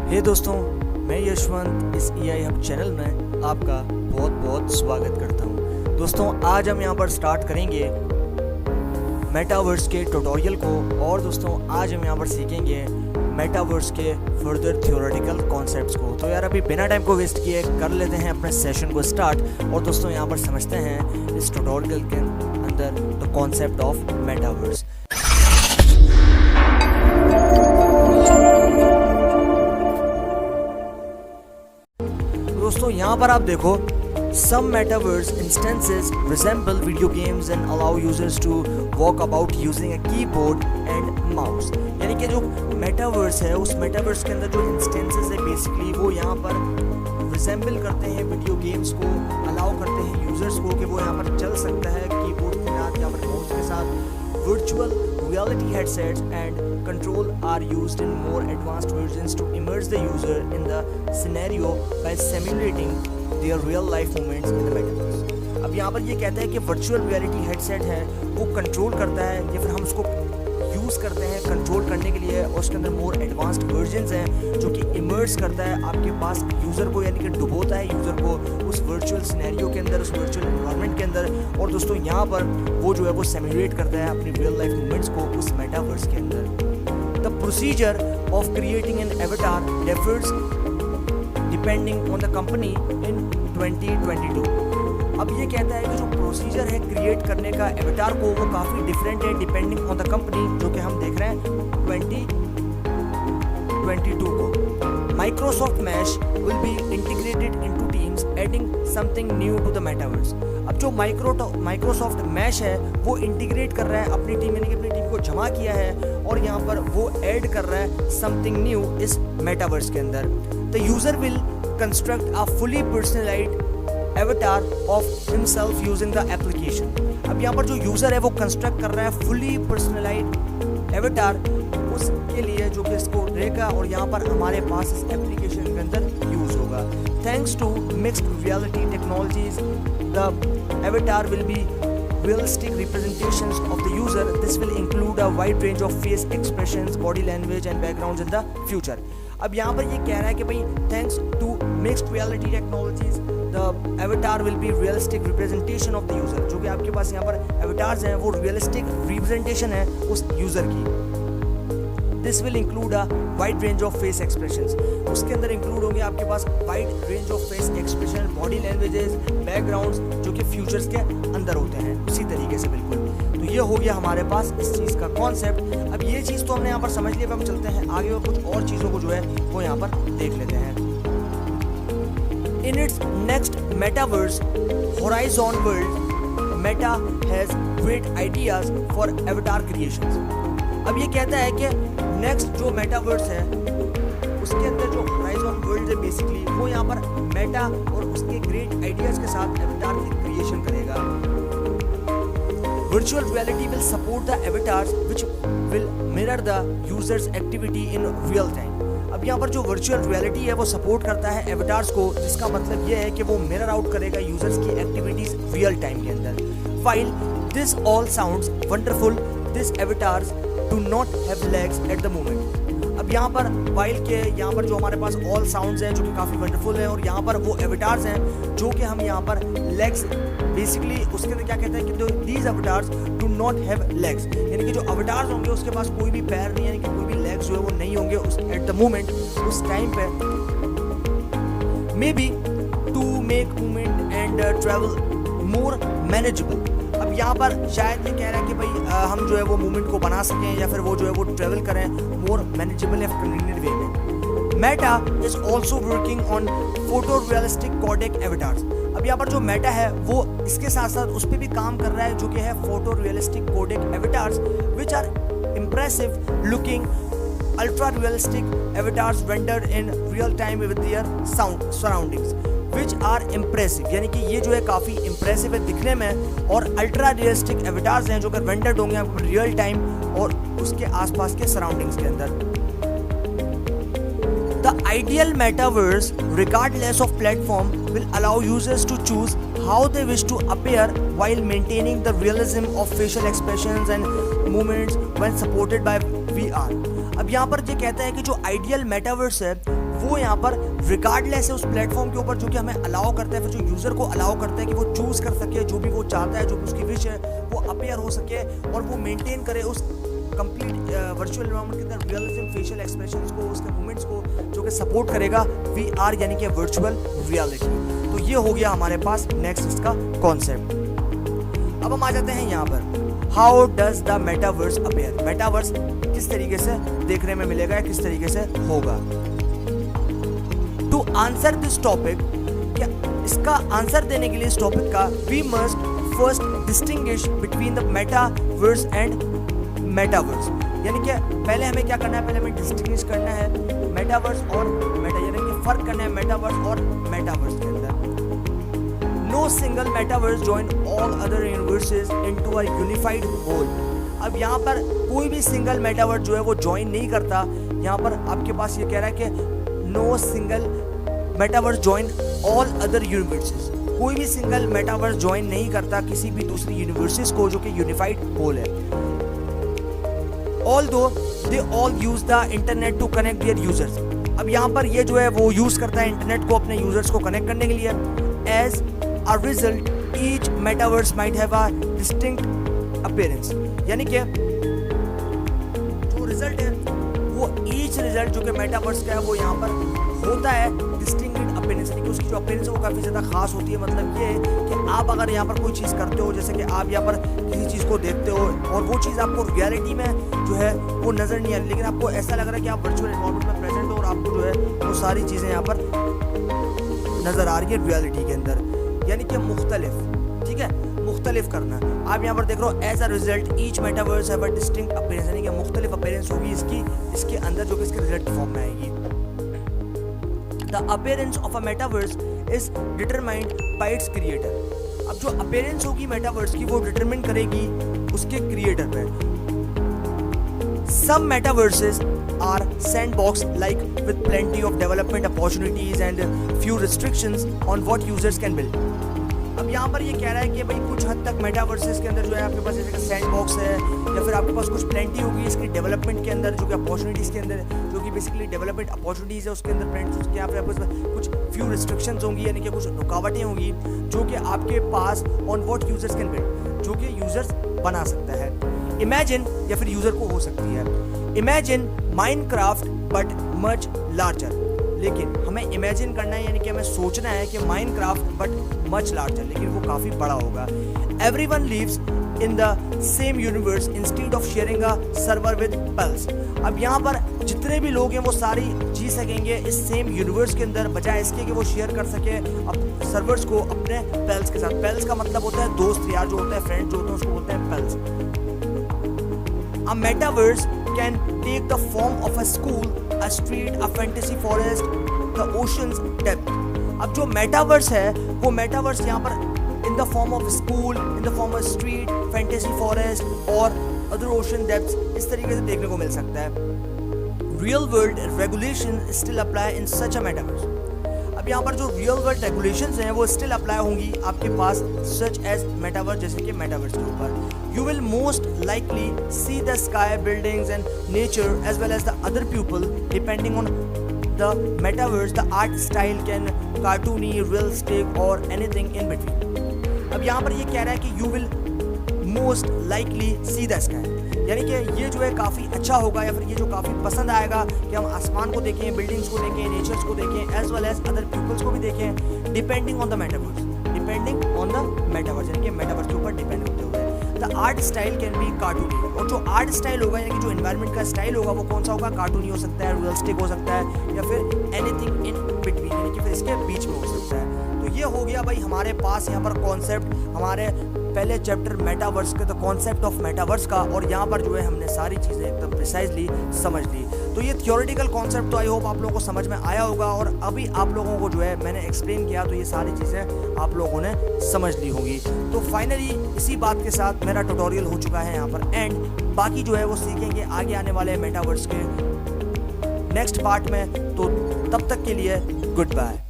हे दोस्तों, मैं यशवंत इस EI हब चैनल में आपका बहुत बहुत स्वागत करता हूं। दोस्तों, आज हम यहां पर स्टार्ट करेंगे मेटावर्स के ट्यूटोरियल को और दोस्तों आज हम यहां पर सीखेंगे मेटावर्स के फर्दर थ्योरेटिकल कॉन्सेप्ट्स को। तो यार अभी बिना टाइम को वेस्ट किए कर लेते हैं अपने सेशन को स्टार्ट और दोस्तों यहां पर समझते हैं इस ट्यूटोरियल के अंदर द कॉन्सेप्ट ऑफ मेटावर्स। दोस्तों यहाँ पर आप देखो, some metaverse instances resemble video games and allow users to walk about using a keyboard and mouse। यानी कि जो मेटावर्स है उस मेटावर्स के अंदर जो इंस्टेंसेस है बेसिकली वो यहाँ पर रिजेंबल करते हैं वीडियो गेम्स को, अलाउ करते हैं यूजर्स को कि वो यहाँ पर चल सकता है कीबोर्ड के साथ या फिर माउस के साथ। Virtual reality headsets and control are used in more advanced versions to immerse the user in the scenario by simulating their real life moments in the metaverse। अब यहाँ पर ये कहता है कि वर्चुअल रियलिटी हेडसेट है वो कंट्रोल करता है या फिर हम उसको यूज़ करते हैं कंट्रोल करने के लिए और उसके अंदर मोर एडवांस्ड वर्जन्स हैं जो कि इमर्स करता है आपके पास यूज़र को, यानी कि डुबोता है यूज़र को उस वर्चुअल सिनेरियो के अंदर, उस वर्चुअल एनवायरनमेंट के अंदर। और दोस्तों यहाँ पर वो जो है वो सिमुलेट करता है अपनी रियल लाइफ मोमेंट्स को उस मेटावर्स के अंदर। The procedure of creating an avatar differs depending on the company इन 2022। अब ये कहता है कि जो प्रोसीजर है क्रिएट करने का एवटार को वो काफ़ी डिफरेंट है डिपेंडिंग ऑन द कंपनी, जो कि हम देख रहे हैं 2022 को। Microsoft mesh will be integrated into Teams adding something new to the metaverse. अब जो माइक्रोसॉफ्ट मैश है वो इंटीग्रेट कर रहा है अपनी टीम, यानी कि अपनी टीम को जमा किया है और यहाँ पर वो ऐड कर रहा है समथिंग न्यू इस मेटावर्स के अंदर। The user will construct a fully personalised avatar of himself using the application। अब यहाँ पर जो यूजर है वो कंस्ट्रक्ट कर रहा है फुली पर्सनलाइज्ड एवटार उसके लिए जो कि इसको रहेगा और यहाँ पर हमारे पास इस एप्लीकेशन के अंदर यूज होगा। Thanks to mixed reality technologies the avatar will be realistic representations of the user. This will include a wide range of face expressions, body language and backgrounds in the future। अब यहाँ पर ये कह रहा है कि भाई thanks to mixed reality technologies the avatar will be realistic representation of the user। जो कि आपके पास यहाँ पर avatars हैं वो realistic representation है उस user की। This will include a wide range of face expressions। उसके अंदर इंक्लूड होंगे आपके पास wide range of face expression, body languages, backgrounds जो कि फ्यूचर्स के अंदर होते हैं उसी तरीके से बिल्कुल। तो ये हो गया हमारे पास इस चीज़ का कॉन्सेप्ट। अब ये चीज़ तो हमने यहाँ पर समझ लिया, अब हम चलते हैं आगे और कुछ और चीज़ों को जो है वो यहाँ पर देख लेते हैं। In its next metaverse Horizon World, Meta has great ideas for avatar creations। अब ये कहता है कि नेक्स्ट जो मेटावर्स है उसके अंदर जो होराइजन वर्ल्ड है बेसिकली वो यहाँ पर मेटा और उसके ग्रेट आइडियाज के साथ एवटार की क्रिएशन करेगा। Virtual reality will support the avatars which will mirror the users activity in real time. अब यहाँ पर जो वर्चुअल रियलिटी है वो सपोर्ट करता है एवटार्स को, जिसका मतलब ये है कि वो मिरर आउट करेगा यूजर्स की एक्टिविटीज रियल टाइम के अंदर। While this all sounds wonderful, this avatars do not have legs at the moment। अब यहाँ पर वाइल के यहाँ पर जो हमारे पास ऑल साउंड्स हैं जो कि काफ़ी वंडरफुल हैं और यहाँ पर वो एवटार्स हैं जो कि हम यहाँ पर लेग्स बेसिकली उसके अंदर क्या कहते हैं कि these avatars do not have legs, यानी कि जो एवटार्स होंगे उसके पास कोई भी पैर नहीं, यानी कि कोई भी लेग्स जो है वो नहीं होंगे उस एट द मोमेंट उस टाइम पे। Maybe to make movement and travel more manageable. अब यहाँ पर शायद ये कह रहा है कि भाई हम जो है वो मूवमेंट को बना सकें या फिर वो जो है वो ट्रेवल करें मोर मैनेजेबल या कन्वीनियंट वे में। Meta is also working on photo realistic codec avatars. अब यहाँ पर जो मेटा है वो इसके साथ साथ उस पर भी काम कर रहा है जो कि है photo realistic codec avatars which are impressive looking ultra realistic avatars rendered in real time with their surroundings which are impressive, यानी कि ये जो है काफ़ी इम्प्रेसिव है दिखने में और अल्ट्रा रियलिस्टिक एवटार्स हैं जो कि रेंडर्ड होंगे आपको रियल टाइम और उसके आसपास के सराउंडिंग्स के अंदर। The ideal metaverse regardless of platform will allow users to choose how they wish to appear while maintaining the realism of facial expressions and movements when supported by VR। अब यहाँ पर ये कहता है कि जो आइडियल मेटावर्स है वो यहाँ पर रिगार्डलेस है उस प्लेटफॉर्म के ऊपर जो कि हमें अलाउ करता है, फिर जो यूज़र को अलाउ करता है कि वो चूज़ कर सके जो भी वो चाहता है, जो भी उसकी विश है वो अपीयर हो सके और वो मेंटेन करे उस कंप्लीट वर्चुअल एनवायरनमेंट के अंदर रियलिज्म, फेशियल एक्सप्रेशंस को, उसके मूवमेंट्स को जो कि सपोर्ट करेगा VR यानी कि वर्चुअल रियलिटी। तो ये हो गया हमारे पास नेक्स्ट इसका कॉन्सेप्ट। अब हम आ जाते हैं यहाँ पर how does the metaverse appear. Metaverse किस तरीके से देखने में मिलेगा या किस तरीके से होगा। टू आंसर दिस टॉपिक, क्या इसका आंसर देने के लिए इस टॉपिक का we must first distinguish between the metaverse and metaverse. यानी कि पहले हमें क्या करना है, पहले हमें डिस्टिंग्विश करना है मेटावर्स और मेटा, यानी कि फर्क करना है मेटावर्स और मेटावर्स के अंदर। No single metaverse join all other universes into a unified whole. अब यहाँ पर कोई भी सिंगल मेटावर्स जो है वो ज्वाइन नहीं करता। यहाँ पर आपके पास ये कह रहा है कि no single metaverse join all other universes. कोई भी सिंगल मेटावर्स ज्वाइन नहीं करता किसी भी दूसरी यूनिवर्सेस को जो कि यूनिफाइड होल है। Although they all use the internet to connect their users। अब यहाँ पर ये जो है वो यूज करता है इंटरनेट को अपने यूजर्स को कनेक्ट करने के लिए। As a result, each metaverse might have a distinct appearance। यानी कि जो रिजल्ट है वो ईच रिजल्ट जो कि मेटावर्स का है वो यहाँ पर होता है डिस्टिंक्ट अपीयरेंस, यानी कि उसकी जो अपीयरेंस है वो काफ़ी ज़्यादा खास होती है। मतलब ये है कि आप अगर यहाँ पर कोई चीज़ करते हो, जैसे कि आप यहाँ पर किसी चीज़ को देखते हो और वो चीज़ आपको रियलिटी में जो है वो नज़र नहीं आ रही, लेकिन आपको ऐसा लग रहा है कि आप वर्चुअल एनवायरनमेंट में प्रेजेंट हो और आपको जो है वो सारी चीज़ें यहाँ पर नज़र आ रही है रियलिटी के अंदर। यानी कि मुख्तलिफ, ठीक है, मुख्तलिफ करना। आप यहाँ पर देख रहे हो as a result each metaverse have a distinct appearance, यानी कि मुख्तलिफ अपीयरेंस होगी इसके अंदर जो कि इसके रिजल्ट की फॉर्म में आएगी। The appearance of a metaverse is determined by its creator। अब जो appearance होगी मेटावर्स की वो डिटरमिन करेगी उसके क्रिएटर पे। Some metaverses are sandbox like with plenty of development opportunities and few restrictions on what users can build। अब यहाँ पर ये कह रहा है कि भाई कुछ हद तक मेटावर्सेस के अंदर जो है आपके पास जैसे कि सैंडबॉक्स है या फिर आपके पास कुछ प्लेंटी होगी इसकी डेवलपमेंट के अंदर, जो कि अपॉर्चुनिटीज़ के अंदर, जो कि बेसिकली डेवलपमेंट अपॉर्चुनिटीज़ है उसके अंदर प्लेंटी के, आपके पास कुछ फ्यू रिस्ट्रिक्शंस होंगी, यानी कि कुछ रुकावटें होंगी जो कि आपके pass on what users can build, जो कि यूजर्स बना सकता है। इमेजिन या फिर यूजर को हो सकती है। Imagine Minecraft but much larger. लेकिन हमें इमेजिन करना है, यानी कि हमें सोचना है कि माइनक्राफ्ट बट मच लार्जर, लेकिन वो काफ़ी बड़ा होगा। Everyone lives in the same universe instead of sharing a server with pals. अब यहाँ पर जितने भी लोग हैं वो सारी जी सकेंगे इस सेम यूनिवर्स के अंदर, बजाय इसके कि वो शेयर कर सके अब सर्वर्स को अपने पेल्स के साथ। पेल्स का मतलब होता है दोस्त यार, जो होता है फ्रेंड जो होता है उसको बोलते हैं pails. A metaverse can take the form of a school, a street, a fantasy forest, the ocean's depth। अब जो मेटावर्स है वो मेटावर्स यहाँ पर in the form of school, in the form of street, fantasy forest और other ocean depths इस तरीके से देखने को मिल सकता है। Real world regulations still apply in such a metaverse। अब यहाँ पर जो रियल वर्ल्ड रेगुलेशंस हैं वो स्टिल अप्लाई होंगी आपके पास सच एज मेटावर्स, जैसे कि मेटावर्स के ऊपर। You will most likely see the sky, buildings and nature as well as the other people depending on the metaverse. The art style can cartoony, realistic और anything in between. अब यहाँ पर ये कह रहा है कि you will most likely see the sky, यानी कि ये जो है काफ़ी अच्छा होगा या फिर ये जो काफ़ी पसंद आएगा कि हम आसमान को देखें, बिल्डिंग्स को देखें, नेचर्स को देखें, as well as other peoples को भी देखें, depending on the metaverse, depending on the metaverse, यानी कि मेटावर्स के ऊपर डिपेंड होते हुए। The art style can be cartoony, और जो आर्ट स्टाइल होगा यानी कि जो एनवायरनमेंट का स्टाइल होगा वो कौन सा होगा, कार्टूनी हो सकता है, रियलिस्टिक हो सकता है या फिर एनीथिंग इन बिटवीन, यानी कि फिर इसके बीच में हो सकता है। तो ये हो गया भाई हमारे पास यहाँ पर कॉन्सेप्ट, हमारे पहले चैप्टर मेटावर्स के, द कॉन्सेप्ट ऑफ मेटावर्स का, और यहाँ पर जो है हमने सारी चीज़ें एकदम प्रिसाइजली समझ ली। तो ये थियोरेटिकल कॉन्सेप्ट तो आई होप आप लोगों को समझ में आया होगा, और अभी आप लोगों को जो है मैंने एक्सप्लेन किया तो ये सारी चीज़ें आप लोगों ने समझ ली होंगी। तो फाइनली इसी बात के साथ मेरा ट्यूटोरियल हो चुका है यहाँ पर एंड। बाकी जो है वो सीखेंगे आगे आने वाले मेटावर्स के नेक्स्ट पार्ट में। तो तब तक के लिए गुड बाय।